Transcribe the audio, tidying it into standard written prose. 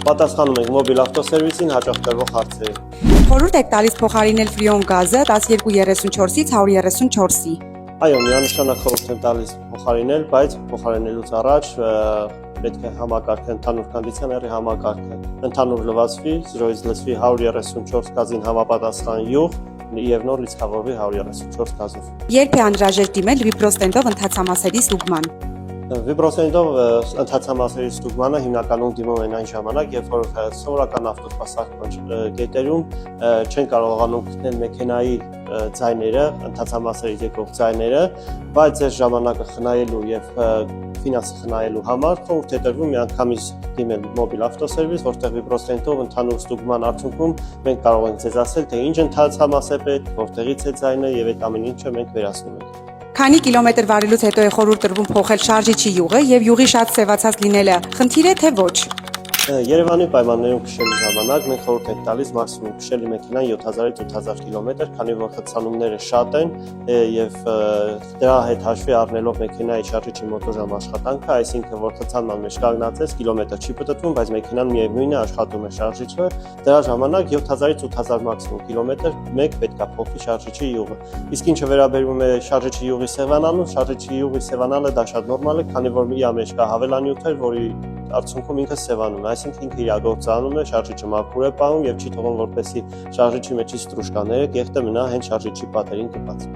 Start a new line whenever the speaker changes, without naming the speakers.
Պատասխանում ենք մոբիլ ավտոսերվիսին հաճախ տրվող հարցերին։
Խորհուրդ եք տալիս փոխարինել ֆրիոն գազը 1234-ից 134-ի։
Այո, միանշանակ խորհուրդ եմ տալիս փոխարինել, բայց փոխարինելուց առաջ պետք է համակարգը, ընդհանուր կոնդիցիոների համակարգը ընդհանուր լվացվի, 0-ից լսվի 134 գազին համապատասխան յուղ եւ նոր լիցքավորվի 134 գազով։
Երբ է անհրաժեշտ դիմել վիբրոստենդով ընթացամասերի ստուգման։
Վիբրոստենդով ընթացամասերի ստուգմանը հիմնականում դիմում են այն ժամանակ, երբ որ սովորական ավտոսպասարկման կետերում չեն կարողանում գտնել մեքենայի ձայները, ընթացամասերից եկող ձայները, բայց այս ժամանակը խնայելու եւ ֆինանսը խնայելու համար խորհուրդ է տրվում միանգամից դիմել մոբիլ ավտոսերվիս, որտեղ վիբրոստենդով ընդհանուր ստուգման արդյունքում մենք կարող ենք ձեզ ասել, թե ինչ ընթացամաս է պետք, որտեղից է ձայնը եւ այդ ամեն ինչը մենք վերացնում ենք։
Քանի կիլոմետր վարելուց հետո է խորհուրդ տրվում փոխել շարժիչի յուղը եւ յուղի շատ սևացած լինելը խնդիր է թե ոչ։
Երևանի պայմաններում քշելու ժամանակ մենք խորհուրդ ենք տալիս մաքսիմում քշելի մեքենան 7000-ից 8000 կիլոմետր, քանի որ խցանումները շատ են եւ դրա հետ հաշվի առնելով մեքենայի շարժիչի մոտոժամ աշխատանքը, այսինքն որ խցանման մեջ կանգնածես կիլոմետր չի պտտվում, բայց մեքենան միևնույն է աշխատում է շարժիչը, դրա ժամանակ 7000-ից 8000 մաքսիմում կիլոմետր մեկ պետքա փոխի շարժիչի յուղը։ Իսկ ինչը վերաբերում է շարժիչի յուղի սևանալուն, շարժիչի յուղի սևանալը դա շատ նորմալ է, քանի որ իր մեջ կա հավելանյութեր, որի արդյունքում ինքը սևանում է, այսինքն ինքը իրագործանում է, շարժիչը մաքուր է պահում եւ չի թողում որպեսի շարժիչի մեջից ստրուշկաները կեղտը մնա հենց շարժիչի պատերին կպած։